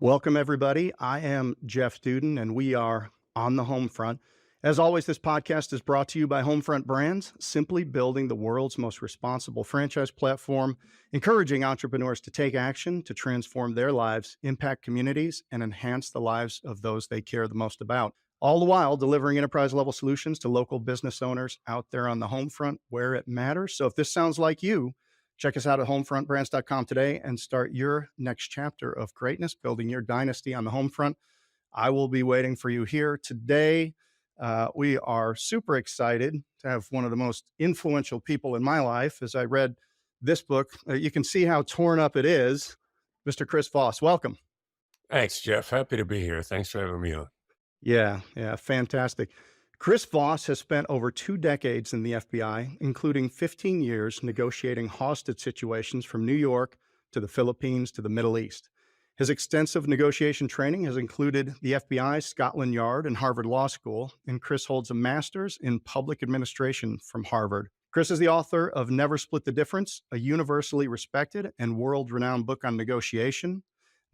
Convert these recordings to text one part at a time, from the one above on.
Welcome, everybody. I am Jeff Duden, and we are On The Homefront. As always, this podcast is brought to you by Homefront Brands, simply building the world's most responsible franchise platform, encouraging entrepreneurs to take action to transform their lives, impact communities, and enhance the lives of those they care the most about. All the while delivering enterprise-level solutions to local business owners out there on the home front where it matters. So if this sounds like you, check us out at homefrontbrands.com today and start your next chapter of greatness, building your dynasty on the home front. I will be waiting for you here today. We are super excited to have one of the most influential people in my life. As I read this book, you can see how torn up it is. Mr. Chris Voss, welcome. Thanks, Jeff. Happy to be here. Thanks for having me on. Yeah, fantastic. Chris Voss has spent over 2 decades in the FBI, including 15 years negotiating hostage situations from New York to the Philippines to the Middle East. His extensive negotiation training has included the FBI, Scotland Yard, and Harvard Law School, and Chris holds a master's in public administration from Harvard. Chris is the author of Never Split the Difference, a universally respected and world-renowned book on negotiation.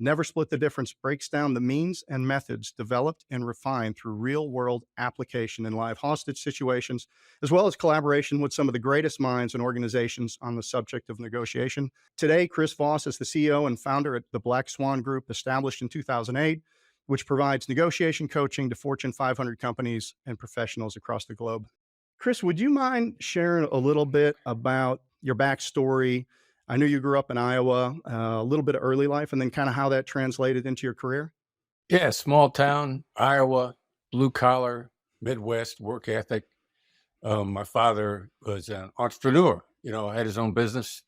Never Split the Difference breaks down the means and methods developed and refined through real-world application in live hostage situations, as well as collaboration with some of the greatest minds and organizations on the subject of negotiation. Today, Chris Voss is the CEO and founder at the Black Swan Group, established in 2008, which provides negotiation coaching to Fortune 500 companies and professionals across the globe. Chris, would you mind sharing a little bit about your backstory? I knew you grew up in Iowa, a little bit of early life, and then kind of how that translated into your career. Yeah, small town, Iowa, blue collar, Midwest work ethic. My father was an entrepreneur, had his own business,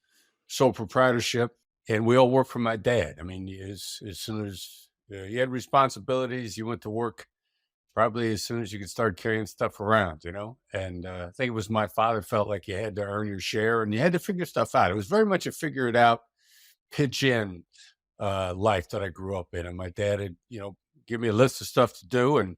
sole proprietorship, and we all worked for my dad. I mean, as soon as you had responsibilities, you went to work probably as soon as you could start carrying stuff around, and I think it was my father felt like you had to earn your share and you had to figure stuff out. It was very much a figure it out, pitch in life that I grew up in. And my dad had, give me a list of stuff to do and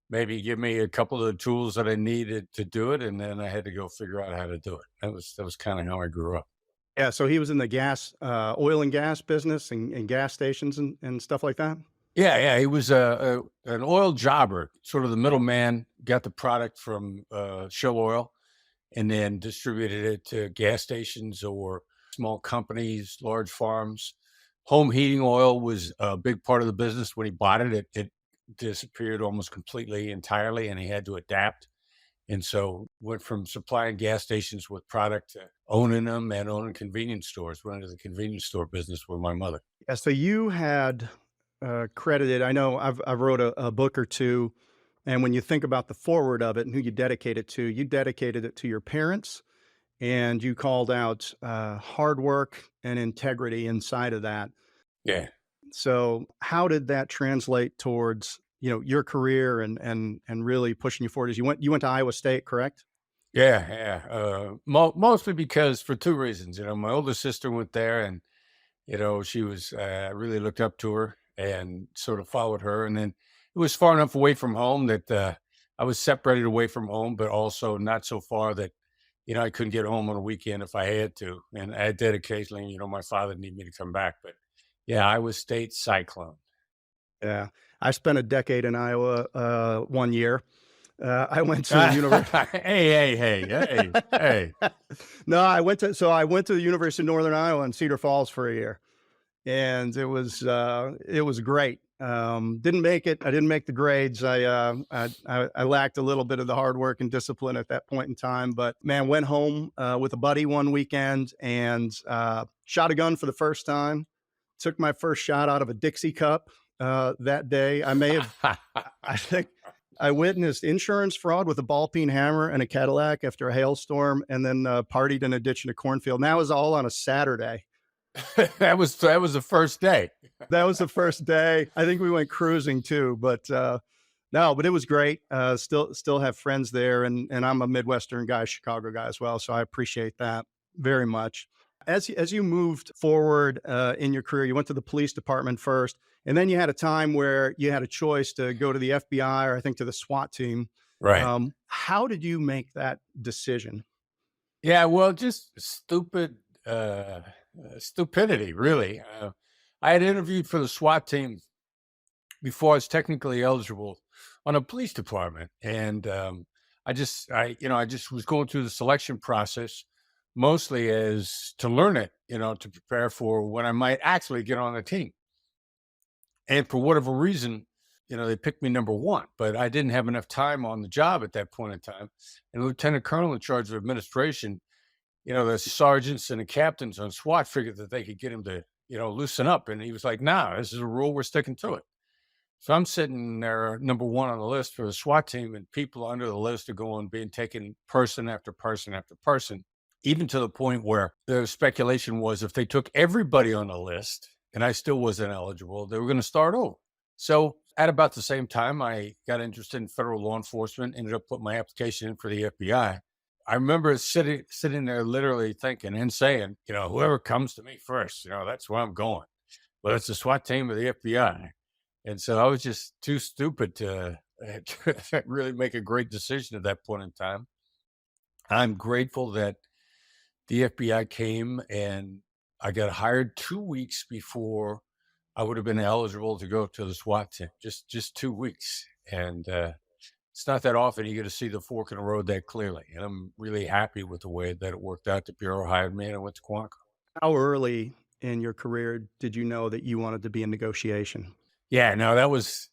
maybe give me a couple of the tools that I needed to do it. And then I had to go figure out how to do it. That was kind of how I grew up. Yeah, so he was in the oil and gas business and gas stations and stuff like that? Yeah. He was an oil jobber, sort of the middleman, got the product from Shell Oil and then distributed it to gas stations or small companies, large farms. Home heating oil was a big part of the business. When he bought it, it disappeared almost completely, entirely, and he had to adapt. And so went from supplying gas stations with product to owning them and owning convenience stores. Went into the convenience store business with my mother. Yeah, so you had credited, I know I've wrote a book or two, and when you think about the forward of it and who you dedicate it to, you dedicated it to your parents, and you called out hard work and integrity inside of that. Yeah. So how did that translate towards, your career and really pushing you forward? As you went to Iowa State, correct? Yeah. Mostly because for 2 reasons. My older sister went there and, she was, I really looked up to her and sort of followed her. And then it was far enough away from home that I was separated away from home, but also not so far that, I couldn't get home on a weekend if I had to. And I did occasionally, my father needed me to come back. But yeah, Iowa State Cyclone. Yeah. I spent a decade in Iowa 1 year. I went to the university. Hey. No, I went to the University of Northern Iowa in Cedar Falls for a year, and it was great. Didn't make it. I didn't make the grades. I lacked a little bit of the hard work and discipline at that point in time. But man, went home with a buddy one weekend and shot a gun for the first time. Took my first shot out of a Dixie cup that day. I think I witnessed insurance fraud with a ball peen hammer and a Cadillac after a hailstorm, and then partied in a ditch in a cornfield. And that was all on a Saturday. That was the first day. That was the first day. I think we went cruising too, but but it was great. Still have friends there, and I'm a Midwestern guy, Chicago guy as well, so I appreciate that very much. As you moved forward in your career, you went to the police department first, and then you had a time where you had a choice to go to the FBI or I think to the SWAT team. Right. How did you make that decision? Yeah, well, just stupidity, really. I had interviewed for the SWAT team before I was technically eligible on a police department. And I just was going through the selection process mostly as to learn it, to prepare for when I might actually get on the team. And for whatever reason, they picked me number one, but I didn't have enough time on the job at that point in time. And Lieutenant Colonel in charge of administration, the sergeants and the captains on SWAT figured that they could get him to, loosen up. And he was like, nah, this is a rule. We're sticking to it. So I'm sitting there, number one on the list for the SWAT team, and people under the list are being taken person after person after person, even to the point where the speculation was if they took everybody on the list and I still wasn't eligible, they were going to start over. So at about the same time, I got interested in federal law enforcement, ended up putting my application in for the FBI. I remember sitting there literally thinking and saying, whoever comes to me first, that's where I'm going. But it's the SWAT team of the FBI. And so I was just too stupid to really make a great decision at that point in time. I'm grateful that the FBI came and I got hired 2 weeks before I would have been eligible to go to the SWAT team, just 2 weeks. And it's not that often you get to see the fork in the road that clearly. And I'm really happy with the way that it worked out. The Bureau hired me and I went to Quantico. How early in your career did you know that you wanted to be in negotiation? Yeah, no, that was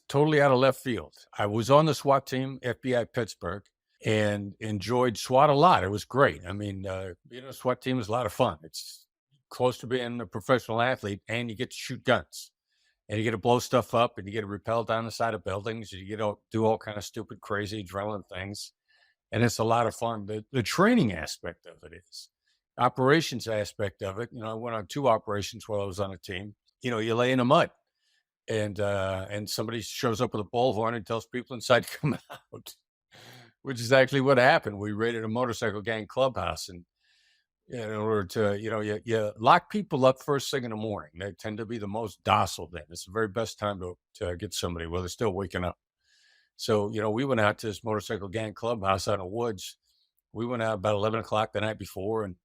totally out of left field. I was on the SWAT team, FBI Pittsburgh, and enjoyed SWAT a lot. It was great. I mean, SWAT team is a lot of fun. It's close to being a professional athlete, and you get to shoot guns, and you get to blow stuff up, and you get to rappel down the side of buildings, and you get to do all kind of stupid, crazy, adrenaline things, and it's a lot of fun. The training aspect of it is. Operations aspect of it, I went on 2 operations while I was on a team. You lay in the mud. And somebody shows up with a bullhorn and tells people inside to come out, which is actually what happened. We raided a motorcycle gang clubhouse, and in order to, you lock people up first thing in the morning. They tend to be the most docile then. It's the very best time to get somebody while they're still waking up. So, we went out to this motorcycle gang clubhouse out in the woods. We went out about 11 o'clock the night before and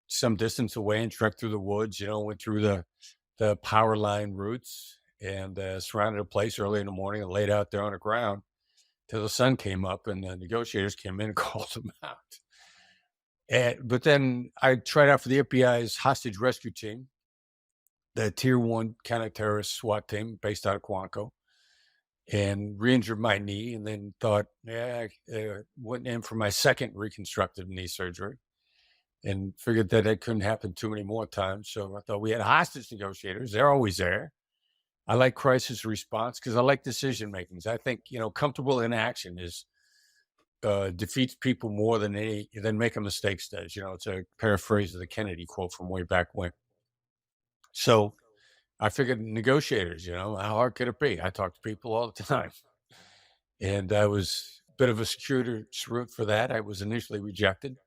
some distance away and trekked through the woods, went through the power line routes, and surrounded a place early in the morning and laid out there on the ground till the sun came up and the negotiators came in and called them out. But then I tried out for the FBI's hostage rescue team, the tier 1 counter-terrorist SWAT team based out of Quantico, and re-injured my knee, and then thought, I went in for my second reconstructive knee surgery and figured that couldn't happen too many more times. So I thought we had hostage negotiators. They're always there. I like crisis response because I like decision makings. I think, comfortable inaction defeats people more than making mistakes does. It's a paraphrase of the Kennedy quote from way back when. So I figured negotiators, how hard could it be? I talk to people all the time. And I was a bit of a circuitous route for that. I was initially rejected,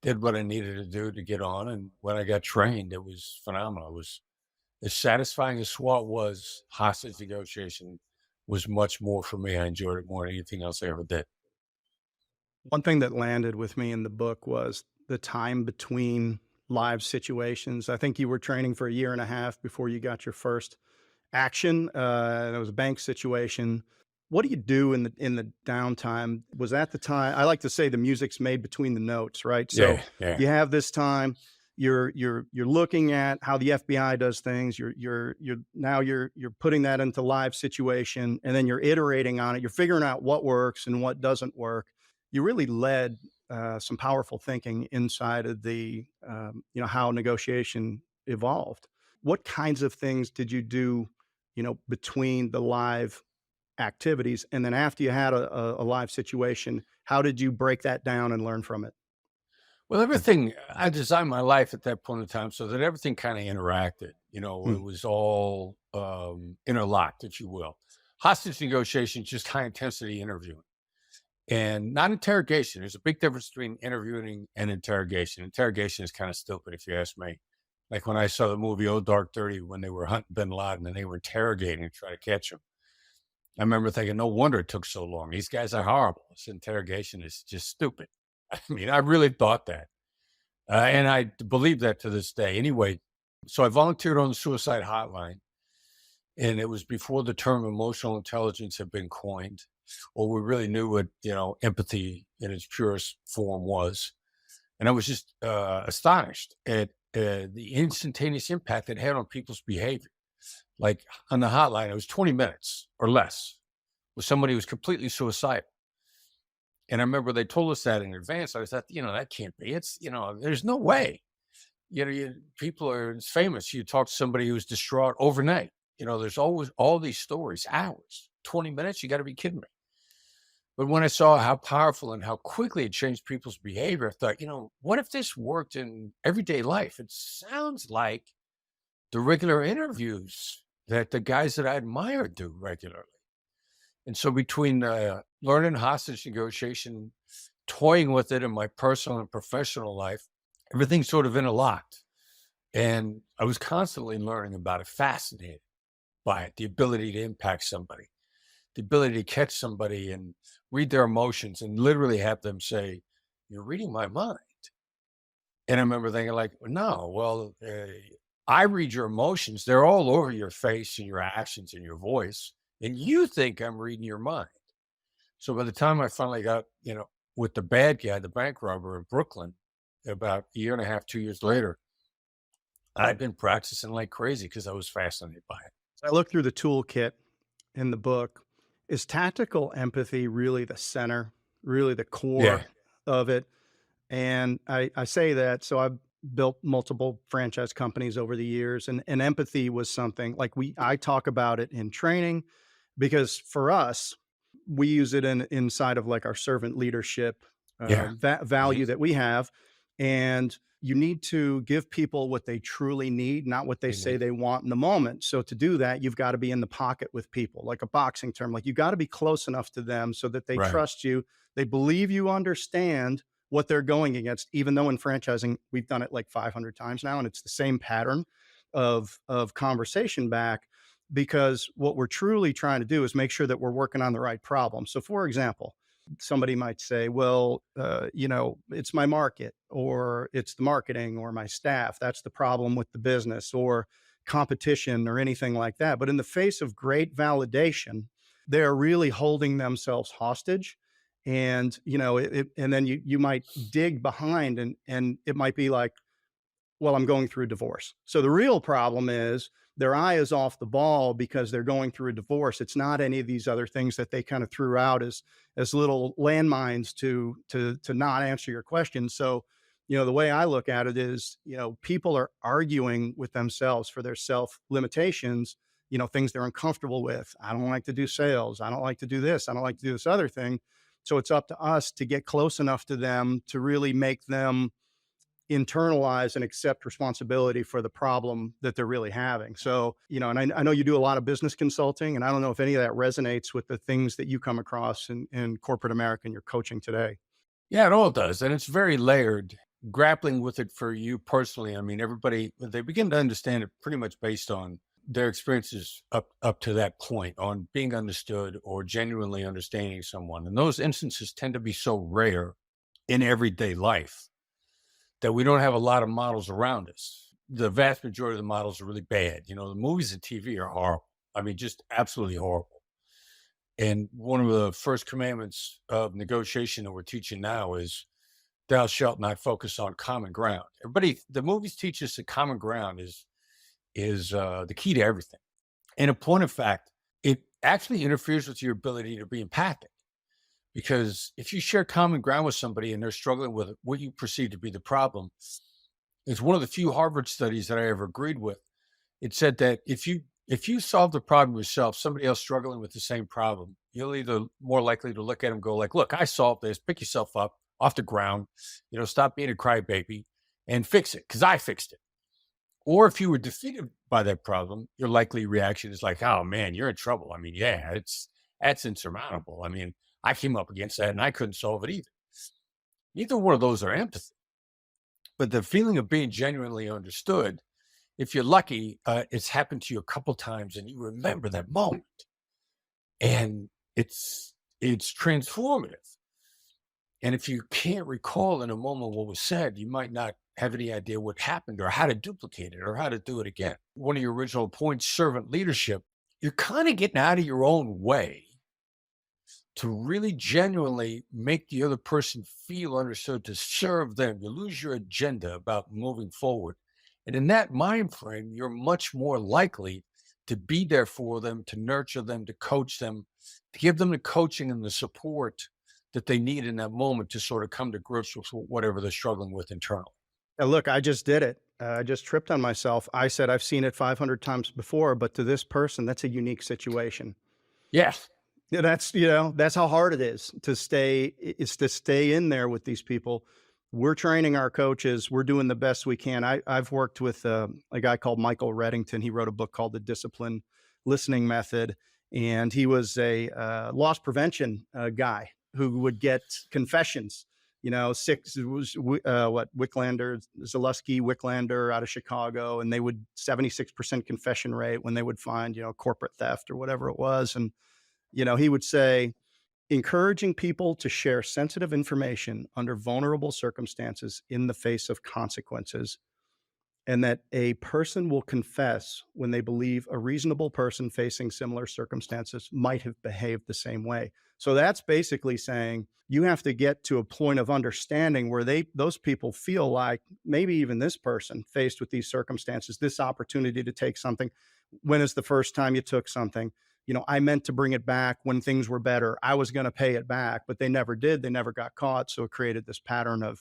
did what I needed to do to get on. And when I got trained, it was phenomenal. It was as satisfying as SWAT was. Hostage negotiation was much more for me. I enjoyed it more than anything else I ever did. One thing that landed with me in the book was the time between live situations. I think you were training for 1.5 years before you got your first action. And it was a bank situation. What do you do in the downtime? Was that the time? I like to say the music's made between the notes, right? So yeah. You have this time. You're looking at how the FBI does things. You're putting that into live situation, and then you're iterating on it. You're figuring out what works and what doesn't work. You really led some powerful thinking inside of the how negotiation evolved. What kinds of things did you do, between the live activities, and then after you had a live situation? How did you break that down and learn from it? Well, everything, I designed my life at that point in time so that everything kind of interacted. It was all interlocked, if you will. Hostage negotiation, just high intensity interviewing and not interrogation. There's a big difference between interviewing and interrogation. Interrogation is kind of stupid, if you ask me. Like when I saw the movie Oh Dark 30, when they were hunting bin Laden and they were interrogating to try to catch him. I remember thinking, no wonder it took so long. These guys are horrible. This interrogation is just stupid. I mean, I really thought that. And I believe that to this day. Anyway, so I volunteered on the suicide hotline. And it was before the term emotional intelligence had been coined, or we really knew what, empathy in its purest form was. And I was just astonished at the instantaneous impact it had on people's behavior. Like on the hotline, it was 20 minutes or less with somebody who was completely suicidal. And I remember they told us that in advance. I thought, that can't be. There's no way. People are, it's famous. You talk to somebody who's distraught overnight. There's always all these stories, hours, 20 minutes. You got to be kidding me. But when I saw how powerful and how quickly it changed people's behavior, I thought, what if this worked in everyday life? It sounds like the regular interviews that the guys that I admire do regularly. And so between learning hostage negotiation, toying with it in my personal and professional life, everything's sort of interlocked. And I was constantly learning about it, fascinated by it, the ability to impact somebody, the ability to catch somebody and read their emotions and literally have them say, "You're reading my mind." And I remember thinking like, no, well, I read your emotions. They're all over your face and your actions and your voice. And you think I'm reading your mind. So by the time I finally got, with the bad guy, the bank robber in Brooklyn, about a year and a half, 2 years later, I'd been practicing like crazy because I was fascinated by it. I look through the toolkit in the book. Is tactical empathy really the center, really the core Yeah. of it? And I say that, so I've built multiple franchise companies over the years, and empathy was something like I talk about it in training because for us, we use it inside of like our servant leadership Yeah. value that we have. And you need to give people what they truly need, not what they say they want in the moment. So to do that, you've got to be in the pocket with people, like a boxing term. Like you got to be close enough to them so that they Right. trust you. They believe you understand what they're going against, even though in franchising, we've done it like 500 times now, and it's the same pattern of conversation back, because what we're truly trying to do is make sure that we're working on the right problem. So for example, somebody might say, well, it's my market, or it's the marketing, or my staff. That's the problem with the business, or competition, or anything like that. But in the face of great validation, they're really holding themselves hostage. And, and then you might dig behind and it might be like, well, I'm going through a divorce. So the real problem is their eye is off the ball because they're going through a divorce. It's not any of these other things that they kind of threw out as little landmines to not answer your question. So, the way I look at it is, people are arguing with themselves for their self limitations, things they're uncomfortable with. I don't like to do sales. I don't like to do this. I don't like to do this other thing. So it's up to us to get close enough to them to really make them internalize and accept responsibility for the problem that they're really having. So, and I know you do a lot of business consulting, and I don't know if any of that resonates with the things that you come across in corporate America and your coaching today. Yeah, it all does. And it's very layered. Grappling with it for you personally, I mean, everybody, they begin to understand it pretty much based on their experiences up to that point, on being understood or genuinely understanding someone. And those instances tend to be so rare in everyday life that we don't have a lot of models around us. The vast majority of the models are really bad. The movies and TV are horrible. I mean, just absolutely horrible. And one of the first commandments of negotiation that we're teaching now is thou shalt not focus on common ground. The movies teach us that common ground is the key to everything. And a point of fact, it actually interferes with your ability to be empathic. Because if you share common ground with somebody and they're struggling with what you perceive to be the problem, it's one of the few Harvard studies that I ever agreed with. It said that if you solve the problem yourself, somebody else struggling with the same problem, you're either more likely to look at them and go like, look, I solved this, pick yourself up off the ground, stop being a crybaby and fix it because I fixed it. Or if you were defeated by that problem, your likely reaction is like, oh man, you're in trouble. I mean, yeah, that's insurmountable. I mean, I came up against that and I couldn't solve it either. Neither one of those are empathy. But the feeling of being genuinely understood, if you're lucky, it's happened to you a couple times and you remember that moment. And it's transformative. And if you can't recall in a moment what was said, you might not have any idea what happened or how to duplicate it or how to do it again. One of your original points, servant leadership, you're kind of getting out of your own way to really genuinely make the other person feel understood, to serve them. You lose your agenda about moving forward. And in that mind frame, you're much more likely to be there for them, to nurture them, to coach them, to give them the coaching and the support that they need in that moment to sort of come to grips with whatever they're struggling with internally. And look, I just did it. I just tripped on myself. I said, I've seen it 500 times before, but to this person, that's a unique situation. Yes. Yeah, that's how hard it is to stay in there with these people. We're training our coaches. We're doing the best we can. I've worked with a guy called Michael Reddington. He wrote a book called The Discipline Listening Method, and he was a loss prevention guy who would get confessions. Zaleski Wicklander out of Chicago, and they would 76% confession rate when they would find, corporate theft or whatever it was. And, he would say, encouraging people to share sensitive information under vulnerable circumstances in the face of consequences, and that a person will confess when they believe a reasonable person facing similar circumstances might have behaved the same way. So that's basically saying you have to get to a point of understanding where those people feel like maybe even this person faced with these circumstances, this opportunity to take something. When is the first time you took something? I meant to bring it back when things were better. I was going to pay it back, but they never did. They never got caught. So it created this pattern of,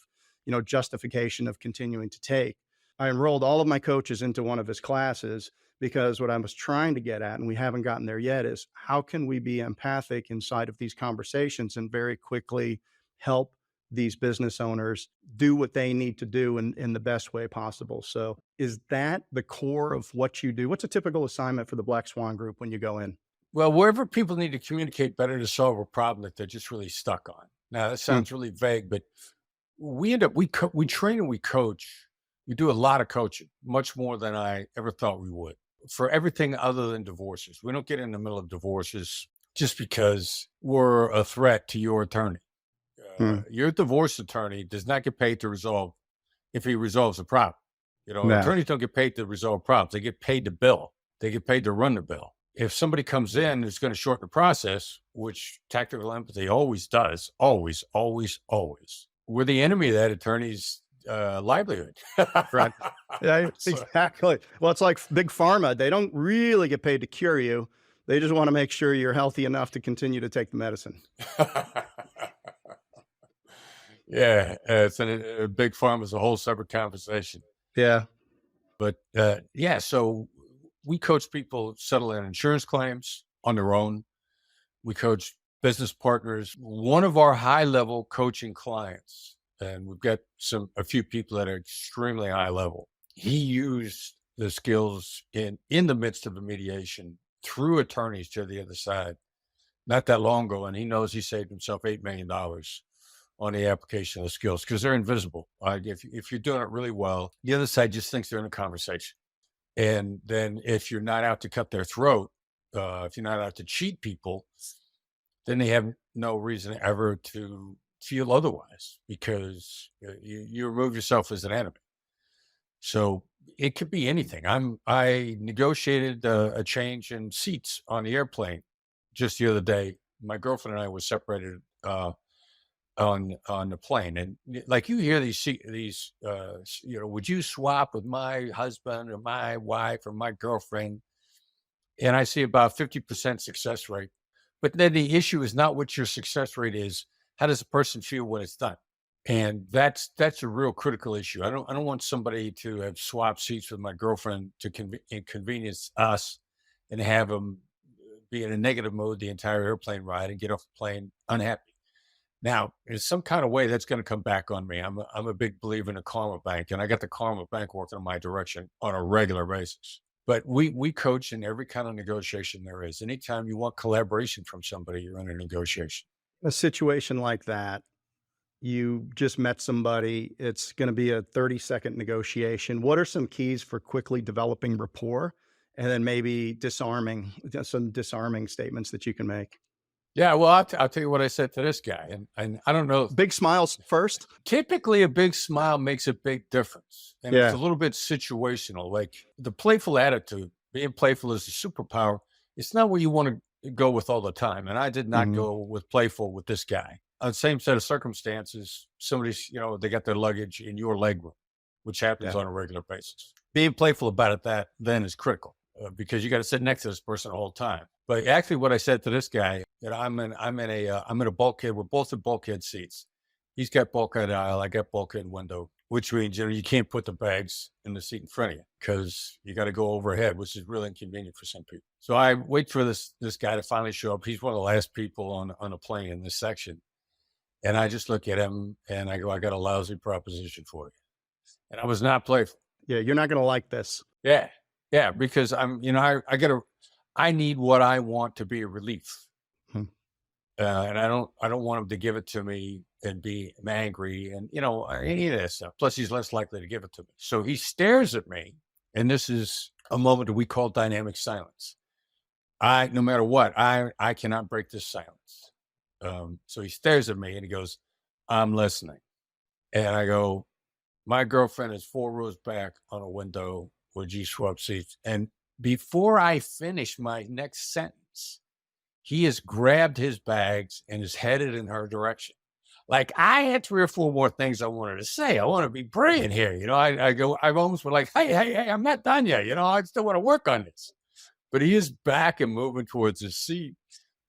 justification of continuing to take. I enrolled all of my coaches into one of his classes because what I was trying to get at, and we haven't gotten there yet, is how can we be empathic inside of these conversations and very quickly help these business owners do what they need to do in the best way possible. So is that the core of what you do? What's a typical assignment for the Black Swan Group when you go in? Well, wherever people need to communicate better to solve a problem that they're just really stuck on. Now, that sounds really vague, but we train and we coach. We do a lot of coaching, much more than I ever thought we would, for everything other than divorces. We don't get in the middle of divorces just because we're a threat to your attorney. Your divorce attorney does not get paid to resolve if he resolves a problem. Attorneys don't get paid to resolve problems. They get paid to bill. They get paid to run the bill. If somebody comes in who's going to shorten the process, which tactical empathy always does, always, we're the enemy of that attorney's livelihood. Right. Yeah, exactly. Well, it's like big pharma. They don't really get paid to cure you. They just want to make sure you're healthy enough to continue to take the medicine. Yeah, it's a big pharma is a whole separate conversation. Yeah. But so we coach people settle in insurance claims on their own. We coach business partners. One of our high-level coaching clients, and we've got a few people that are extremely high level. He used the skills in the midst of a mediation through attorneys to the other side not that long ago, and he knows he saved himself $8 million on the application of the skills because they're invisible. If you're doing it really well, the other side just thinks they're in a conversation. And then if you're not out to cut their throat, if you're not out to cheat people, then they have no reason ever to feel otherwise because you remove yourself as an enemy. So it could be anything. I negotiated a change in seats on the airplane just the other day. My girlfriend and I were separated on the plane, and like you hear these would you swap with my husband or my wife or my girlfriend? And I see about 50% success rate. But then the issue is not what your success rate is. How does a person feel when it's done? And that's a real critical issue. I don't want somebody to have swapped seats with my girlfriend to inconvenience us and have them be in a negative mode the entire airplane ride and get off the plane unhappy. Now, in some kind of way, that's going to come back on me. I'm a big believer in a karma bank, and I got the karma bank working in my direction on a regular basis. But we coach in every kind of negotiation there is. Anytime you want collaboration from somebody, you're in a negotiation. A situation like that, you just met somebody, it's going to be a 30-second negotiation. What are some keys for quickly developing rapport and then maybe some disarming statements that you can make? Yeah, well, I'll tell you what I said to this guy, and I don't know. Big smiles first? Typically, a big smile makes a big difference, and it's a little bit situational. Like the playful attitude, being playful is a superpower. it's not where you want to go with all the time. And I did not Hmm. go with playful with this guy. Same set of circumstances. Somebody's, they got their luggage in your legroom, which happens Yeah. on a regular basis. Being playful about it that then is critical because you got to sit next to this person the whole time. But actually, what I said to this guy, I'm in a bulkhead. We're both in bulkhead seats. He's got bulkhead aisle. I got bulkhead window, which means you can't put the bags in the seat in front of you because you got to go overhead, which is really inconvenient for some people. So I wait for this guy to finally show up. He's one of the last people on a plane in this section, and I just look at him and I go, "I got a lousy proposition for you," and I was not playful. Yeah. You're not going to like this. Yeah, yeah, because I need what I want to be a relief. Hmm. And I don't want him to give it to me and be angry and any of that stuff. Plus, he's less likely to give it to me. So he stares at me, and this is a moment that we call dynamic silence. No matter what, I cannot break this silence. So he stares at me and he goes, "I'm listening," and I go, "My girlfriend is 4 rows back on a window where G swap seats," and before I finish my next sentence, he has grabbed his bags and is headed in her direction. Like I had 3 or 4 more things I wanted to say. I want to be brilliant here. I almost were like, hey, I'm not done yet. I still want to work on this. But he is back and moving towards his seat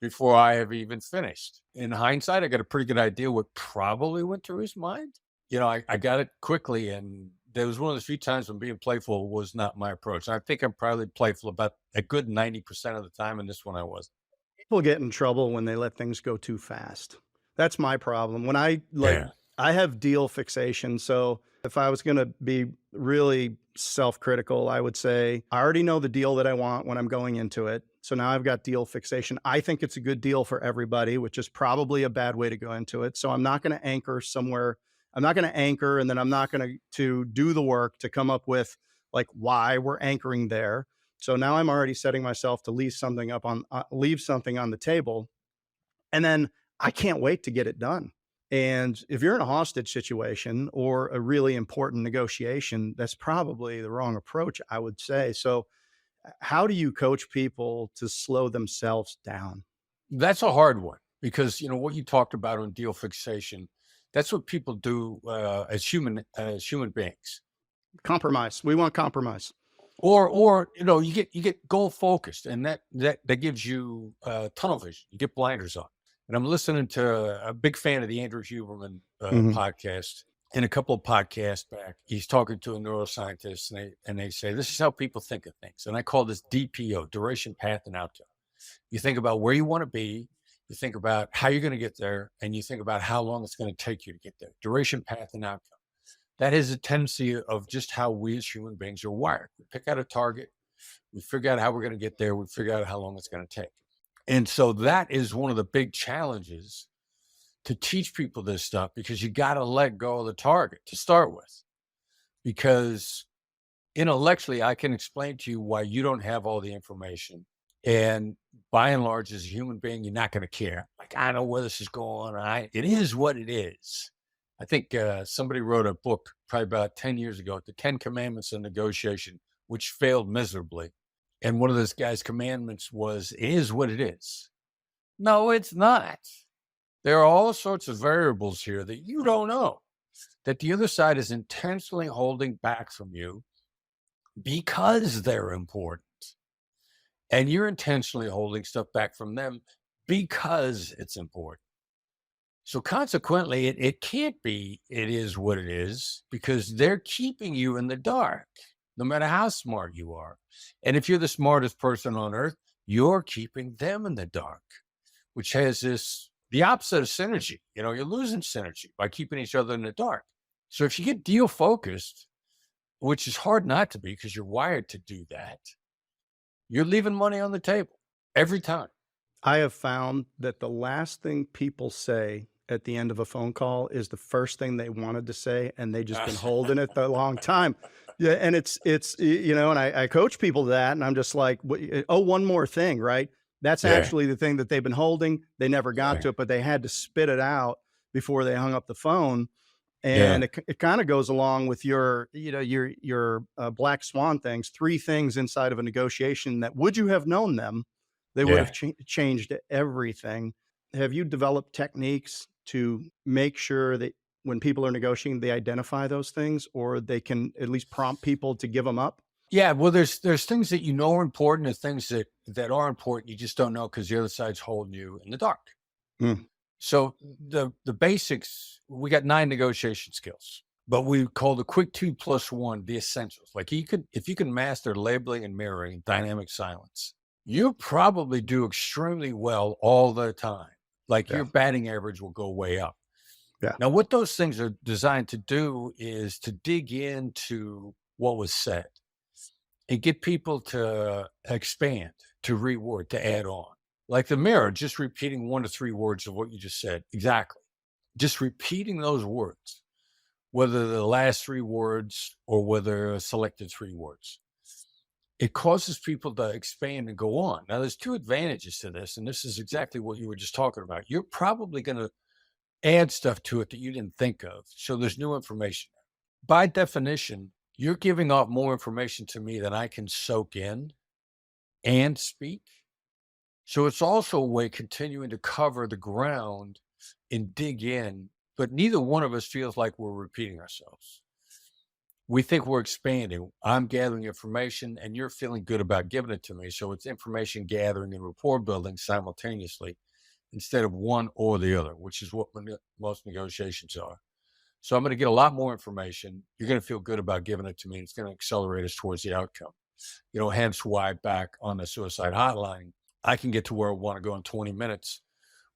before I have even finished. In hindsight, I got a pretty good idea what probably went through his mind. I got it quickly, and there was one of the few times when being playful was not my approach. And I think I'm probably playful about a good 90% of the time, and this one I wasn't. People get in trouble when they let things go too fast. That's my problem. When Yeah. I have deal fixation. So if I was going to be really self-critical, I would say I already know the deal that I want when I'm going into it. So now I've got deal fixation. I think it's a good deal for everybody, which is probably a bad way to go into it. So I'm not going to anchor somewhere. I'm not going to anchor, and then I'm not going to do the work to come up with like why we're anchoring there. So now I'm already setting myself to leave something on the table, and then I can't wait to get it done. And if you're in a hostage situation or a really important negotiation, that's probably the wrong approach, I would say. So, how do you coach people to slow themselves down? That's a hard one because what you talked about on deal fixation, that's what people do as human beings. Compromise. We want compromise. Or you get goal focused, and that gives you tunnel vision. You get blinders on. And I'm listening to a big fan of the Andrew Huberman Mhm. podcast. In a couple of podcasts back, he's talking to a neuroscientist, and they say this is how people think of things. And I call this DPO, duration, path, and outcome. You think about where you want to be, you think about how you're going to get there, and you think about how long it's going to take you to get there. Duration, path, and outcome. That is a tendency of just how we as human beings are wired. We pick out a target, we figure out how we're going to get there, we figure out how long it's going to take. And so that is one of the big challenges to teach people this stuff, because you got to let go of the target to start with. Because intellectually, I can explain to you why you don't have all the information. And by and large, as a human being, you're not going to care. Like, I know where this is going. It is what it is. I think somebody wrote a book probably about 10 years ago, The 10 Commandments of Negotiation, which failed miserably. And one of those guy's commandments was, it is what it is. No, it's not. There are all sorts of variables here that you don't know, that the other side is intentionally holding back from you because they're important. And you're intentionally holding stuff back from them because it's important. So consequently, it can't be, it is what it is, because they're keeping you in the dark, no matter how smart you are. And if you're the smartest person on earth, you're keeping them in the dark, which has the opposite of synergy. You're losing synergy by keeping each other in the dark. So if you get deal focused, which is hard not to be because you're wired to do that, you're leaving money on the table every time. I have found that the last thing people say at the end of a phone call is the first thing they wanted to say, and they just been holding it the long time. Yeah, and it's and I coach people to that, and I'm just like, oh, one more thing, right? That's Yeah. actually the thing that they've been holding. They never got to it, but they had to spit it out before they hung up the phone. And it kind of goes along with your black swan things. 3 things inside of a negotiation that, would you have known them they would have Yeah. changed everything. Have you developed techniques to make sure that when people are negotiating, they identify those things, or they can at least prompt people to give them up? Yeah, well, there's things that you know are important and things that are important, you just don't know because the other side's holding you in the dark. Mm, So the basics, we got 9 negotiation skills, but we call the quick 2 plus 1 the essentials. Like if you can master labeling and mirroring and dynamic silence, you'll probably do extremely well all the time. Like yeah, your batting average will go way up. yeah. Now, what those things are designed to do is to dig into what was said and get people to expand, to reword, to add on. Like the mirror, just repeating 1 to 3 words of what you just said. Exactly. Just repeating those words, whether the last 3 words or whether selected 3 words. It causes people to expand and go on. Now, there's 2 advantages to this, and this is exactly what you were just talking about. You're probably going to add stuff to it that you didn't think of. So there's new information. By definition, you're giving off more information to me than I can soak in and speak. So it's also a way continuing to cover the ground and dig in, but neither one of us feels like we're repeating ourselves. We think we're expanding. I'm gathering information and you're feeling good about giving it to me. So it's information gathering and rapport building simultaneously instead of one or the other, which is what most negotiations are. So I'm going to get a lot more information. You're going to feel good about giving it to me. It's going to accelerate us towards the outcome. Hence why back on the suicide hotline, I can get to where I want to go in 20 minutes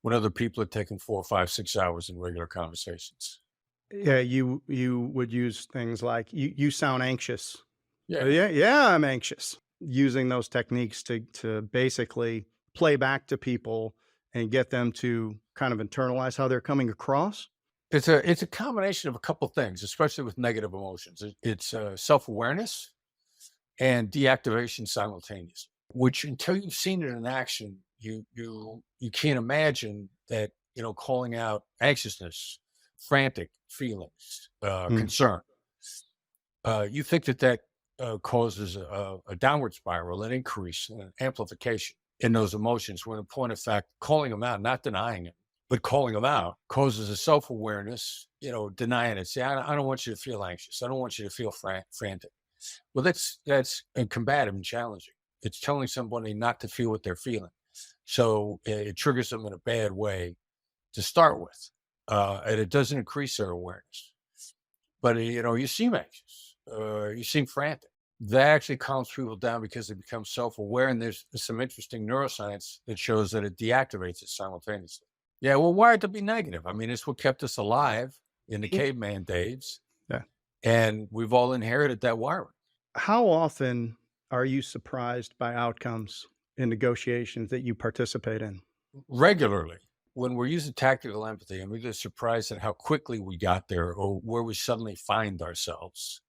when other people are taking 4, 5, 6 hours in regular conversations. Yeah, you would use things like, "You sound anxious." Yeah. Yeah, yeah, I'm anxious. Using those techniques to basically play back to people and get them to kind of internalize how they're coming across? It's a combination of a couple things, especially with negative emotions. It's self-awareness and deactivation simultaneously, which until you've seen it in action, you can't imagine that, calling out anxiousness, frantic feelings, Mm, concern. You think that causes a downward spiral, an increase, an amplification in those emotions, when in point of fact, calling them out, not denying it, but calling them out causes a self-awareness, denying it. Say, I don't want you to feel anxious. I don't want you to feel frantic. Well, that's combative and challenging. It's telling somebody not to feel what they're feeling. So it triggers them in a bad way to start with. And it doesn't increase their awareness. But, you seem anxious, you seem frantic. That actually calms people down because they become self-aware. And there's some interesting neuroscience that shows that it deactivates it simultaneously. Yeah, we're wired to be negative. I mean, it's what kept us alive in the yeah, caveman days. yeah. And we've all inherited that wiring. How often are you surprised by outcomes in negotiations that you participate in? Regularly, when we're using tactical empathy, and we're just surprised at how quickly we got there or where we suddenly find ourselves.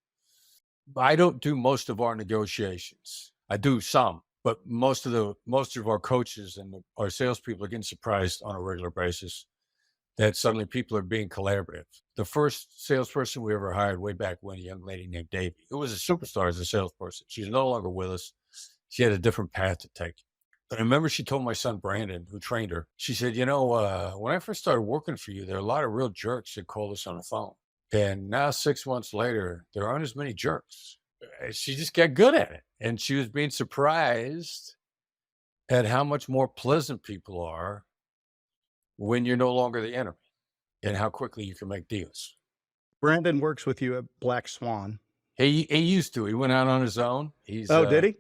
I don't do most of our negotiations. I do some, but most of our coaches and our salespeople are getting surprised on a regular basis that suddenly people are being collaborative. The first salesperson we ever hired way back when, a young lady named Davy, who was a superstar as a salesperson. She's no longer with us. She had a different path to take. But I remember she told my son Brandon, who trained her, she said, when I first started working for you, there are a lot of real jerks that called us on the phone. And now 6 months later, there aren't as many jerks. She just got good at it. And she was being surprised at how much more pleasant people are when you're no longer the enemy and how quickly you can make deals. Brandon works with you at Black Swan. He used to. He went out on his own. He's Oh, did he?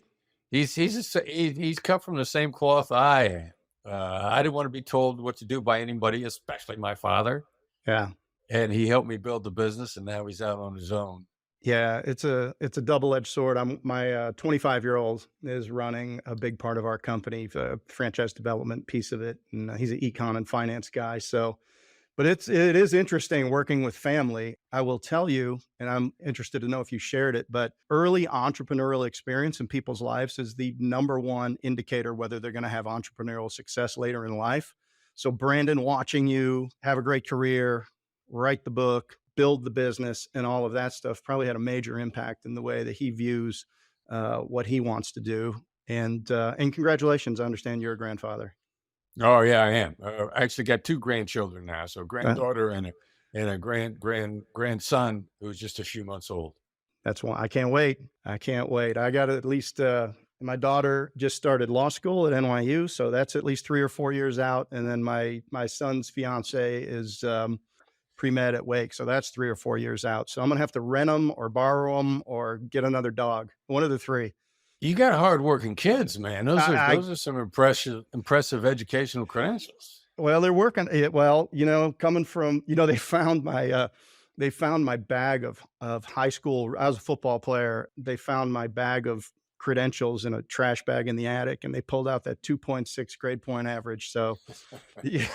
he's cut from the same cloth I am. I didn't want to be told what to do by anybody, especially my father. Yeah. And he helped me build the business, and now he's out on his own. Yeah, it's a double-edged sword. My 25-year-old is running a big part of our company, the franchise development piece of it, and he's an econ and finance guy. So, but it is interesting working with family. I will tell you, and I'm interested to know if you shared it, but early entrepreneurial experience in people's lives is the number one indicator whether they're going to have entrepreneurial success later in life. So, Brandon, watching you have a great career, write the book, build the business, and all of that stuff probably had a major impact in the way that he views what he wants to do. And congratulations. I understand you're a grandfather. Oh yeah, I am. I actually got two grandchildren now, so Uh, granddaughter and a grandson who's just a few months old. that's why I can't wait. I can't wait. I got at least, my daughter just started law school at NYU, so that's at least 3 or 4 years out. And then my son's fiance is pre-med at Wake, so that's 3 or 4 years out. So I'm gonna have to rent them or borrow them or get another dog. One of the three. You got hardworking kids, man. Those are I those are some impressive educational credentials. Well, they're working it. Well, coming from, they found my bag of high school. I was a football player. They found my bag of credentials in a trash bag in the attic, and they pulled out that 2.6 grade point average. So yeah,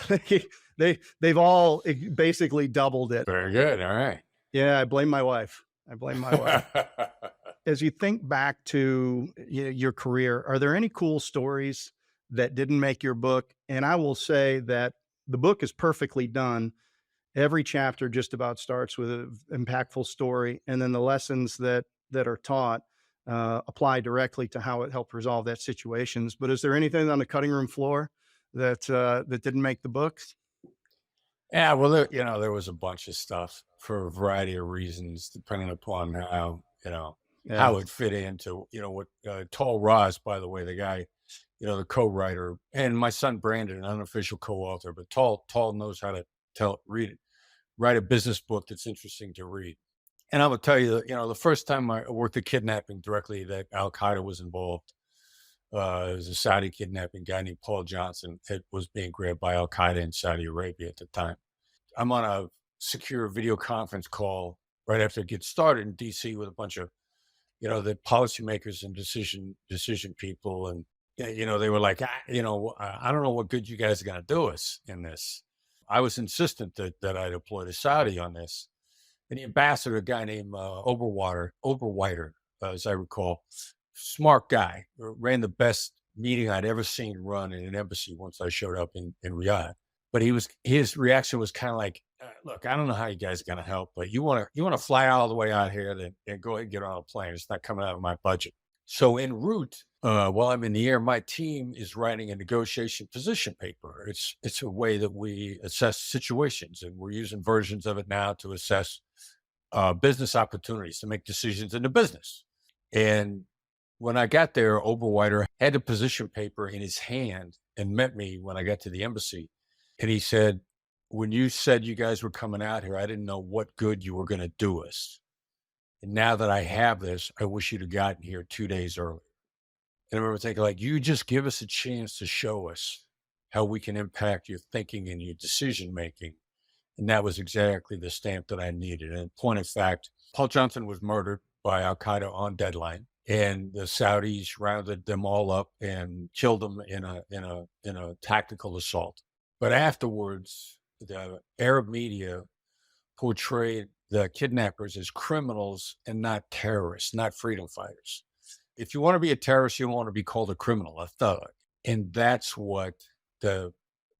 they've all basically doubled it. Very good. All right. Yeah, I blame my wife. I blame my wife. As you think back to your career, are there any cool stories that didn't make your book? And I will say that the book is perfectly done. Every chapter just about starts with an impactful story, and then the lessons that are taught apply directly to how it helped resolve that situations. But is there anything on the cutting room floor that didn't make the book? Yeah, well, there was a bunch of stuff for a variety of reasons, depending upon Yeah. how it fit into, what Tall Ross, by the way, the guy, the co-writer, and my son Brandon, an unofficial co-author, but Tall knows how to write a business book that's interesting to read. And I'm gonna tell you, the first time I worked a kidnapping directly that Al Qaeda was involved, it was a Saudi kidnapping guy named Paul Johnson that was being grabbed by Al Qaeda in Saudi Arabia at the time. I'm on a secure video conference call right after it gets started in DC with a bunch of, the policymakers and decision people. And, they were like, I don't know what good you guys are going to do us in this. I was insistent that I deploy to Saudi on this. And the ambassador, a guy named Oberweiter, as I recall, smart guy, ran the best meeting I'd ever seen run in an embassy once I showed up in Riyadh. But his reaction was kind of like, look, I don't know how you guys are going to help, but you want to fly all the way out here, then go ahead and get on a plane. It's not coming out of my budget. So en route, while I'm in the air, my team is writing a negotiation position paper. It's a way that we assess situations, and we're using versions of it now to assess business opportunities, to make decisions in the business. And when I got there, Oberweiter had a position paper in his hand and met me when I got to the embassy. And he said, when you said you guys were coming out here, I didn't know what good you were going to do us. And now that I have this, I wish you'd have gotten here 2 days earlier. And I remember thinking, like, you just give us a chance to show us how we can impact your thinking and your decision making. And that was exactly the stamp that I needed. And point of fact, Paul Johnson was murdered by Al Qaeda on deadline, and the Saudis rounded them all up and killed them in a tactical assault. But afterwards, the Arab media portrayed the kidnappers as criminals and not terrorists, not freedom fighters. If you want to be a terrorist, you want to be called a criminal, a thug. And that's what the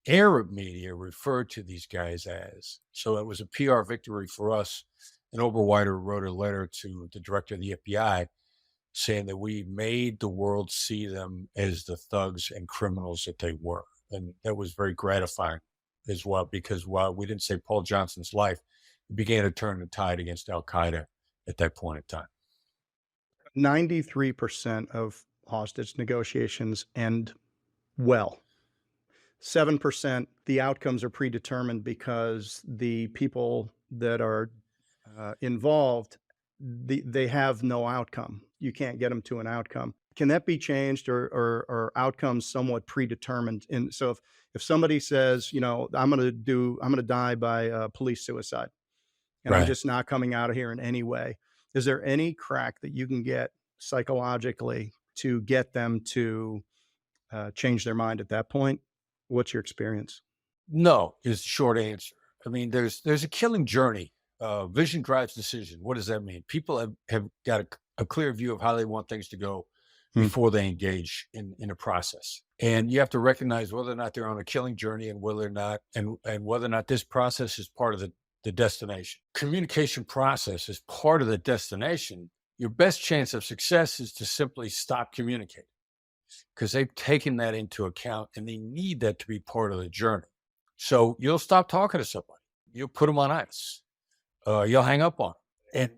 Arab media referred to these guys as. So it was a PR victory for us. And Oberweiter wrote a letter to the director of the FBI saying that we made the world see them as the thugs and criminals that they were. And that was very gratifying as well, because while we didn't say Paul Johnson's life, it began to turn the tide against Al Qaeda at that point in time. 93% of hostage negotiations end well. 7%, the outcomes are predetermined because the people that are involved, they have no outcome. You can't get them to an outcome. Can that be changed, or outcomes somewhat predetermined? And so if somebody says, I'm going to die by police suicide, and I'm Right. just not coming out of here in any way, is there any crack that you can get psychologically to get them to change their mind at that point? What's your experience? No is the short answer. I mean, there's a killing journey. Vision drives decision. What does that mean? People have got a clear view of how they want things to go before they engage in a process. And you have to recognize whether or not they're on a killing journey, and whether or not this process is part of the destination. Communication process is part of the destination. Your best chance of success is to simply stop communicating. because they've taken that into account and they need that to be part of the journey. So you'll stop talking to somebody. You'll put them on ice. You'll hang up on them. And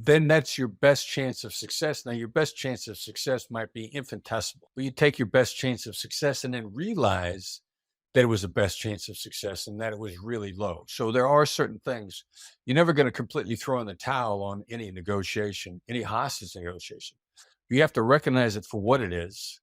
then that's your best chance of success. Now, your best chance of success might be infinitesimal, but you take your best chance of success and then realize that it was the best chance of success and that it was really low. So there are certain things you're never going to completely throw in the towel on any negotiation, any hostage negotiation. You have to recognize it for what it is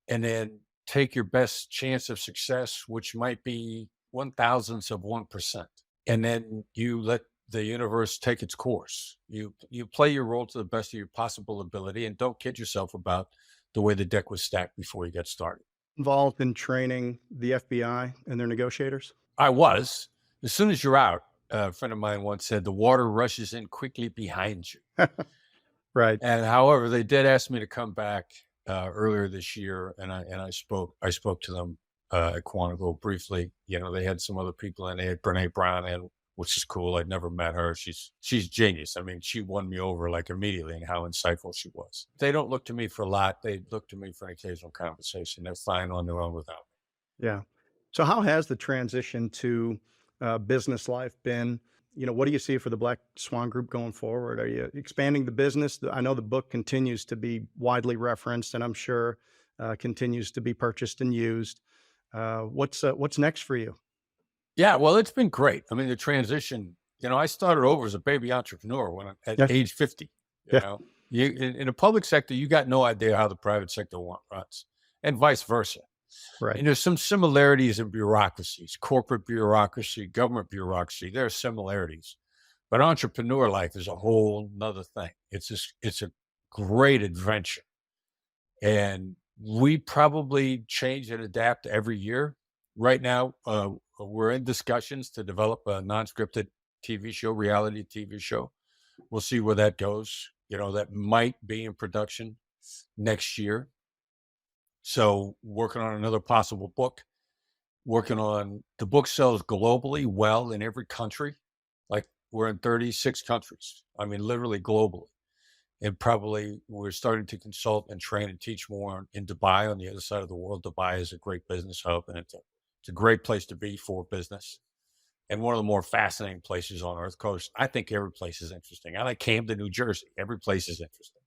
and then take your best chance of success, which might be 1,000th of 1%. And then you let the universe take its course. You play your role to the best of your possible ability and don't kid yourself about the way the deck was stacked before you got started. Involved in training the FBI and their negotiators? I was. As soon as you're out, a friend of mine once said, the water rushes in quickly behind you. Right. And however, they did ask me to come back earlier this year, and I spoke to them at Quantico briefly. You know, they had some other people in. They had Brene Brown in, which is cool. I'd never met her. She's genius. I mean, she won me over like immediately in how insightful she was. They don't look to me for a lot. They look to me for an occasional conversation. They're fine on their own without me. Yeah. So how has the transition to business life been? You know, what do you see for the Black Swan Group going forward? Are you expanding the business? I know the book continues to be widely referenced, and I'm sure continues to be purchased and used. What's next for you? Yeah, well, it's been great. I mean, the transition, you know, I started over as a baby entrepreneur at age 50, you know, in the public sector, you got no idea how the private sector runs and vice versa. Right. And there's some similarities in bureaucracies, corporate bureaucracy, government bureaucracy. There are similarities, but entrepreneur life is a whole nother thing. It's a great adventure. And we probably change and adapt every year. Right now, we're in discussions to develop a non-scripted TV show, reality TV show. We'll see where that goes. You know, that might be in production next year. So working on another possible book, the book sells globally well in every country. Like we're in 36 countries. I mean, literally globally. And probably we're starting to consult and train and teach more in Dubai on the other side of the world. Dubai is a great business hub and it's a great place to be for business and one of the more fascinating places on Earth. Coast. I think every place is interesting. I like Camden, New Jersey. Every place is interesting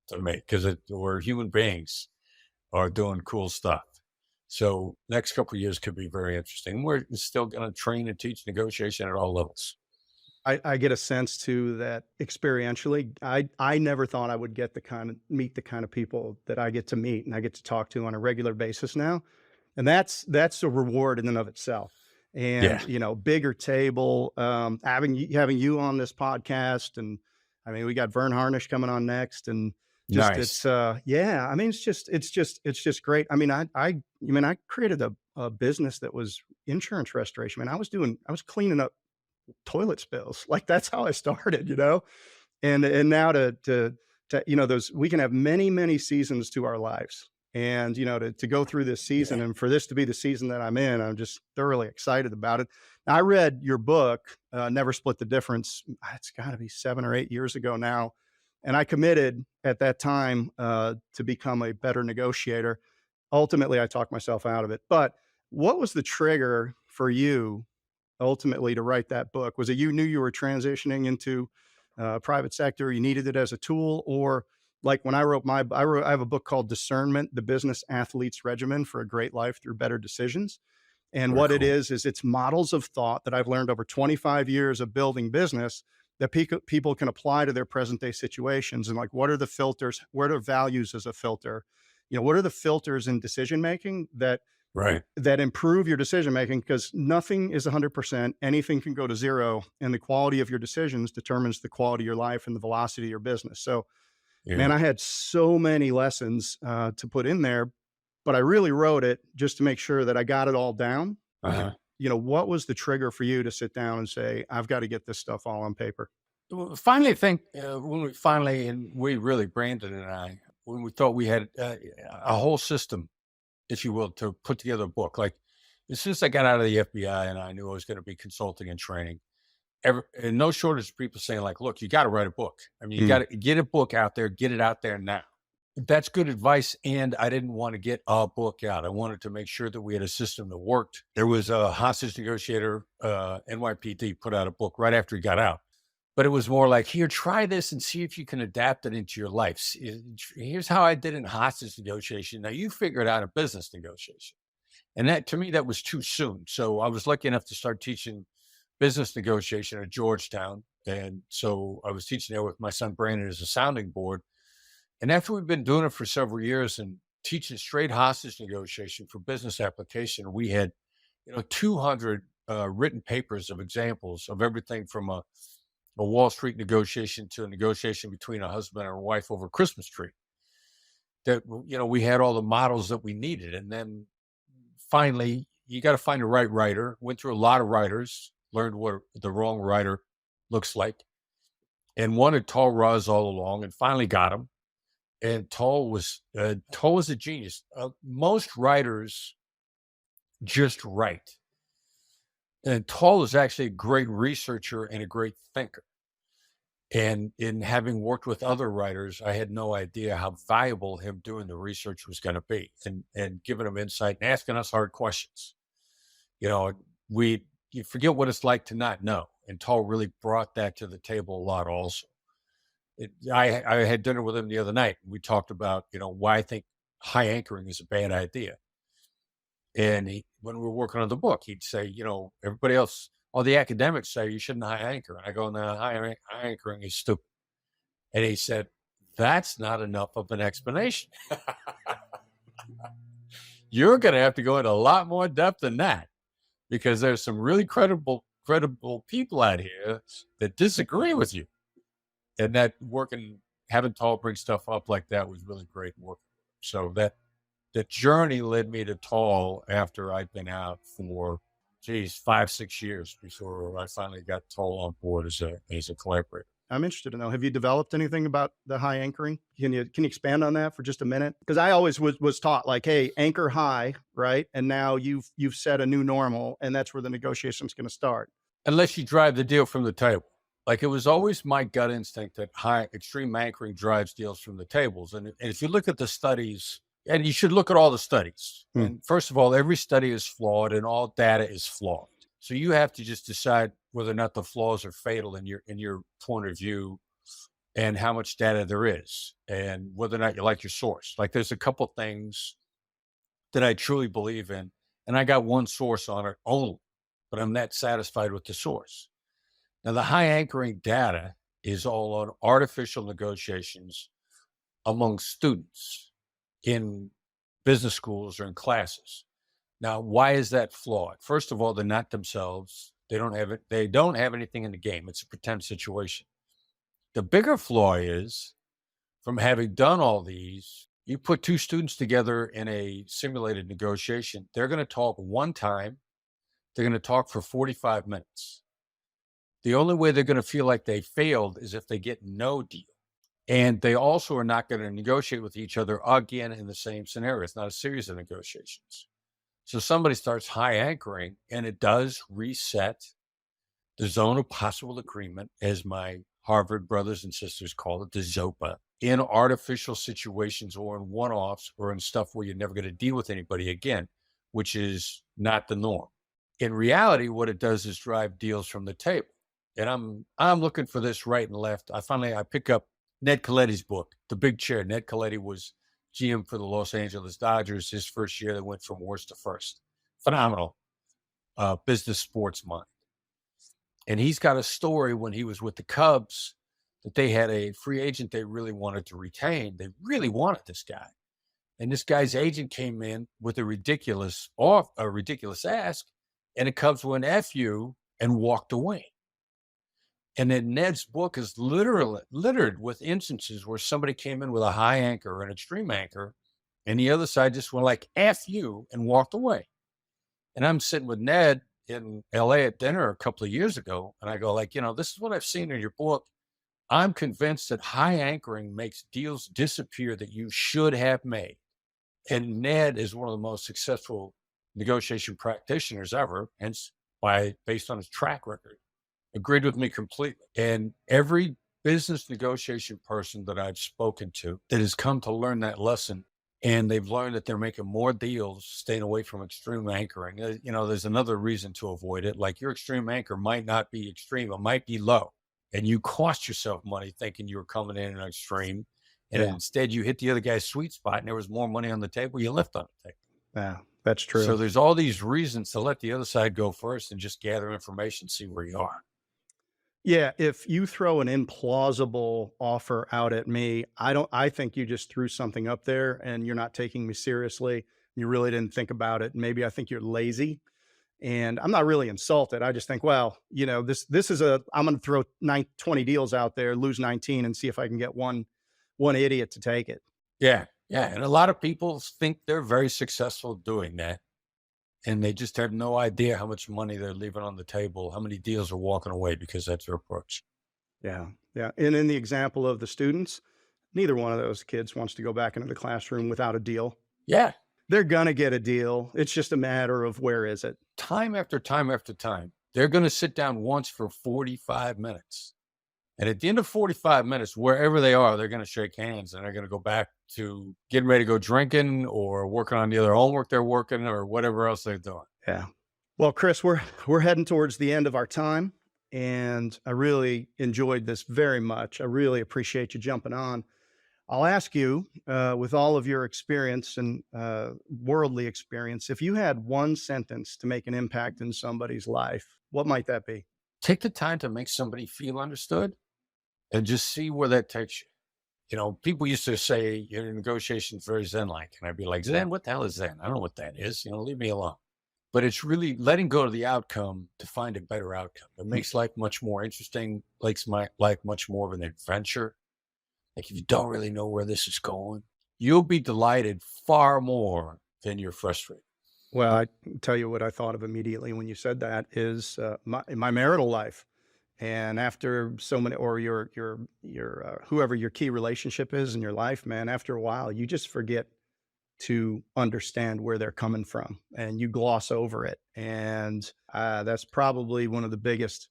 to me because we're human beings are doing cool stuff. So next couple of years could be very interesting. We're still going to train and teach negotiation at all levels. I get a sense too that experientially, I never thought I would meet the kind of people that I get to meet and I get to talk to on a regular basis now. And that's a reward in and of itself. And, you know, bigger table, having you on this podcast. And I mean, we got Vern Harnish coming on next and just, nice. I mean, it's just great. I mean, I created a business that was insurance restoration. I mean, I was cleaning up toilet spills. Like that's how I started, you know, and now to, you know, we can have many seasons to our lives. And, you know, to go through this season and for this to be the season that I'm in, I'm just thoroughly excited about it. Now, I read your book, Never Split the Difference. It's got to be 7 or 8 years ago now. And I committed at that time to become a better negotiator. Ultimately, I talked myself out of it. But what was the trigger for you ultimately to write that book? Was it you knew you were transitioning into private sector, you needed it as a tool, or like when I have a book called Discernment, the Business Athlete's Regimen for a Great Life Through Better Decisions. And what it is it's models of thought that I've learned over 25 years of building business that people can apply to their present day situations. And like, what are the filters? What are values as a filter? You know, what are the filters in decision making that improve your decision making? Because nothing is 100%. Anything can go to zero, and the quality of your decisions determines the quality of your life and the velocity of your business. So, man, I had so many lessons to put in there, but I really wrote it just to make sure that I got it all down. You know, what was the trigger for you to sit down and say, I've got to get this stuff all on paper? Finally, I think and we really, Brandon and I, when we thought we had a whole system, if you will, to put together a book. Like as soon as I got out of the FBI and I knew I was going to be consulting and training, and no shortage of people saying like, look, you got to write a book. I mean, you got to get a book out there, get it out there now. That's good advice. And I didn't want to get a book out. I wanted to make sure that we had a system that worked. There was a hostage negotiator, NYPD put out a book right after he got out. But it was more like, here, try this and see if you can adapt it into your life. Here's how I did in hostage negotiation. Now you figure it out in business negotiation. And that, to me, that was too soon. So I was lucky enough to start teaching business negotiation at Georgetown. And so I was teaching there with my son Brandon as a sounding board. And after we've been doing it for several years and teaching straight hostage negotiation for business application, we had, 200 written papers of examples of everything from a Wall Street negotiation to a negotiation between a husband and a wife over a Christmas tree. That, we had all the models that we needed. And then finally, you got to find the right writer. Went through a lot of writers, learned what the wrong writer looks like, and wanted Tall Roz all along, and finally got him. And Tall was a genius. Most writers just write. And Tall is actually a great researcher and a great thinker. And in having worked with other writers, I had no idea how valuable him doing the research was going to be, and giving him insight and asking us hard questions. You forget what it's like to not know. And Tall really brought that to the table a lot also. I had dinner with him the other night. We talked about, why I think high anchoring is a bad idea. And when we were working on the book, he'd say, everybody else, all the academics say you shouldn't high anchor. And I go, no, high anchoring is stupid. And he said, that's not enough of an explanation. You're going to have to go into a lot more depth than that, because there's some really credible people out here that disagree with you. And that having Tall bring stuff up like that was really great work. So that journey led me to Tall after I'd been out for, 5-6 years before I finally got Tall on board as a collaborator. I'm interested to know, have you developed anything about the high anchoring? Can you expand on that for just a minute? Because I always was taught like, hey, anchor high, right? And now you've set a new normal, and that's where the negotiation's going to start. Unless you drive the deal from the table. Like, it was always my gut instinct that extreme anchoring drives deals from the tables. And if you look at the studies, and you should look at all the studies. And first of all, every study is flawed and all data is flawed. So you have to just decide whether or not the flaws are fatal in your point of view, and how much data there is, and whether or not you like your source. Like, there's a couple things that I truly believe in, and I got one source on it only, but I'm not satisfied with the source. Now, the high anchoring data is all on artificial negotiations among students in business schools or in classes. Now, why is that flawed? First of all, they're not themselves. They don't have it. They don't have anything in the game. It's a pretend situation. The bigger flaw is, from having done all these, you put two students together in a simulated negotiation, they're going to talk one time. They're going to talk for 45 minutes. The only way they're going to feel like they failed is if they get no deal. And they also are not going to negotiate with each other again in the same scenario. It's not a series of negotiations. So somebody starts high anchoring, and it does reset the zone of possible agreement, as my Harvard brothers and sisters call it, the ZOPA, in artificial situations or in one-offs or in stuff where you're never going to deal with anybody again, which is not the norm. In reality, what it does is drive deals from the table. And I'm looking for this right and left. I pick up Ned Colletti's book, The Big Chair. Ned Colletti was GM for the Los Angeles Dodgers. His first year, they went from worst to first. Phenomenal business sports mind. And he's got a story when he was with the Cubs that they had a free agent they really wanted to retain. They really wanted this guy. And this guy's agent came in with a ridiculous ask, and the Cubs went F you and walked away. And then Ned's book is literally littered with instances where somebody came in with a high anchor or an extreme anchor, and the other side just went like F you and walked away. And I'm sitting with Ned in LA at dinner a couple of years ago, and I go like, this is what I've seen in your book. I'm convinced that high anchoring makes deals disappear that you should have made. And Ned is one of the most successful negotiation practitioners ever, hence based on his track record, agreed with me completely. And every business negotiation person that I've spoken to that has come to learn that lesson, and they've learned that they're making more deals staying away from extreme anchoring. There's another reason to avoid it. Like, your extreme anchor might not be extreme, it might be low, and you cost yourself money thinking you were coming in an extreme, and instead you hit the other guy's sweet spot and there was more money on the table, you left on the table. Yeah, that's true. So there's all these reasons to let the other side go first and just gather information, see where you are. Yeah, if you throw an implausible offer out at me, I think you just threw something up there and you're not taking me seriously. You really didn't think about it. Maybe I think you're lazy. And I'm not really insulted. I just think, well, this is I'm going to throw 20 deals out there, lose 19 and see if I can get one idiot to take it. Yeah. Yeah. And a lot of people think they're very successful doing that. And they just have no idea how much money they're leaving on the table, how many deals are walking away because that's their approach. Yeah. Yeah. And in the example of the students, neither one of those kids wants to go back into the classroom without a deal. Yeah. They're going to get a deal. It's just a matter of where is it? Time after time after time, they're going to sit down once for 45 minutes. And at the end of 45 minutes, wherever they are, they're going to shake hands and they're going to go back to getting ready to go drinking or working on the other homework they're working or whatever else they're doing. Yeah. Well, Chris, we're heading towards the end of our time, and I really enjoyed this very much. I really appreciate you jumping on. I'll ask you, with all of your experience and worldly experience, if you had one sentence to make an impact in somebody's life, what might that be? Take the time to make somebody feel understood and just see where that takes you. People used to say your negotiation's very Zen-like. And I'd be like, Zen? What the hell is Zen? I don't know what that is. Leave me alone. But it's really letting go of the outcome to find a better outcome. It makes life much more interesting, makes my life much more of an adventure. Like, if you don't really know where this is going, you'll be delighted far more than you're frustrated. Well, I can tell you what I thought of immediately when you said that is my marital life. And after so many, or your whoever your key relationship is in your life, man, after a while, you just forget to understand where they're coming from and you gloss over it. And that's probably one of the biggest,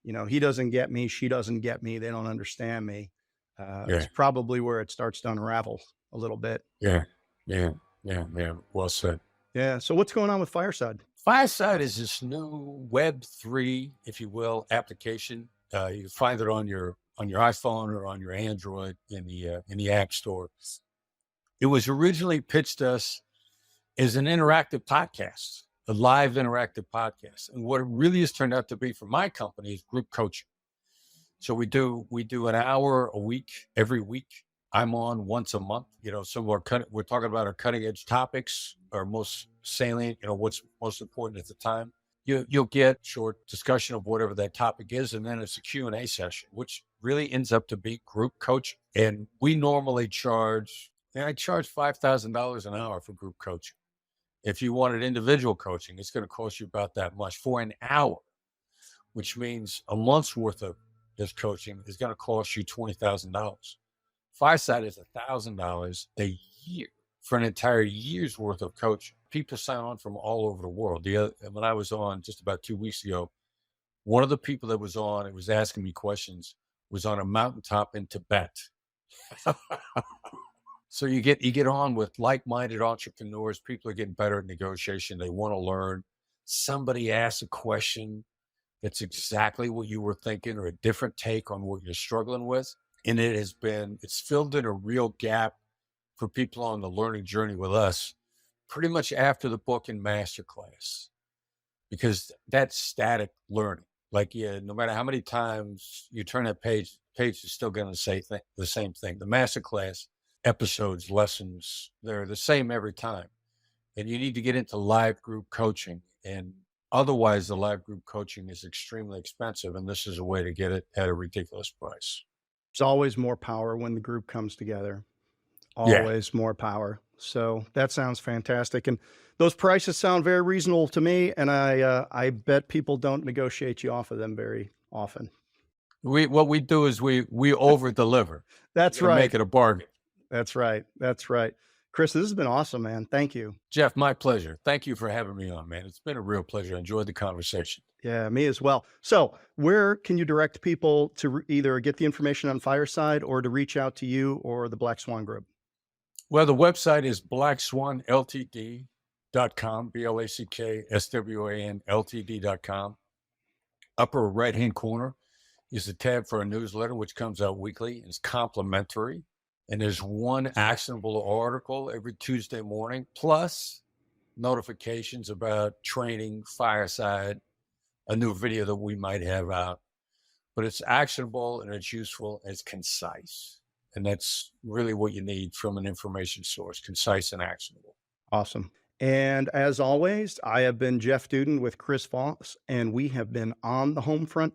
he doesn't get me, she doesn't get me, they don't understand me. It's probably where it starts to unravel a little bit. Yeah. Well said. Yeah. So what's going on with Fireside? Fireside is this new Web3, if you will, application. You find it on your iPhone or on your Android in the App Store. It was originally pitched us as an interactive podcast, a live interactive podcast, and what it really has turned out to be for my company is group coaching. So we do an hour a week, every week. I'm on once a month. Some of we're talking about our cutting edge topics, our most salient, what's most important at the time. You'll get short discussion of whatever that topic is, and then it's a Q&A session, which really ends up to be group coaching. And we normally I charge $5,000 an hour for group coaching. If you wanted individual coaching, it's going to cost you about that much for an hour, which means a month's worth of this coaching is going to cost you $20,000. Fireside is $1,000 a year for an entire year's worth of coaching. People sign on from all over the world. When I was on just about 2 weeks ago, one of the people that was on, it was asking me questions, was on a mountaintop in Tibet. So you get on with like-minded entrepreneurs. People are getting better at negotiation. They want to learn. Somebody asks a question that's exactly what you were thinking or a different take on what you're struggling with. And it's filled in a real gap for people on the learning journey with us pretty much after the book and masterclass, because that's static learning. Like, no matter how many times you turn that page is still going to say the same thing. The masterclass episodes, lessons, they're the same every time. And you need to get into live group coaching. And otherwise, the live group coaching is extremely expensive. And this is a way to get it at a ridiculous price. There's always more power when the group comes together. Always more power. So that sounds fantastic. And those prices sound very reasonable to me. And I bet people don't negotiate you off of them very often. What we do is we over deliver. That's right. Make it a bargain. That's right. Chris, this has been awesome, man. Thank you. Jeff, my pleasure. Thank you for having me on, man. It's been a real pleasure. I enjoyed the conversation. Yeah, me as well. So, where can you direct people to either get the information on Fireside or to reach out to you or the Black Swan Group? Well, the website is blackswanltd.com, BLACKSWANLTD.com. Upper right-hand corner is a tab for a newsletter, which comes out weekly. It's complimentary. And there's one actionable article every Tuesday morning, plus notifications about training, Fireside, a new video that we might have out. But it's actionable and it's useful and it's concise. And that's really what you need from an information source, concise and actionable. Awesome. And as always, I have been Jeff Duden with Chris Voss, and we have been On The Homefront,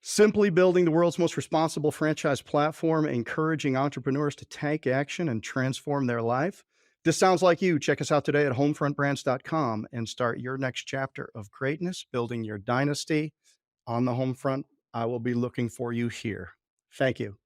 simply building the world's most responsible franchise platform, encouraging entrepreneurs to take action and transform their life. This sounds like you. Check us out today at homefrontbrands.com and start your next chapter of greatness, building your dynasty. On the Homefront, I will be looking for you here. Thank you.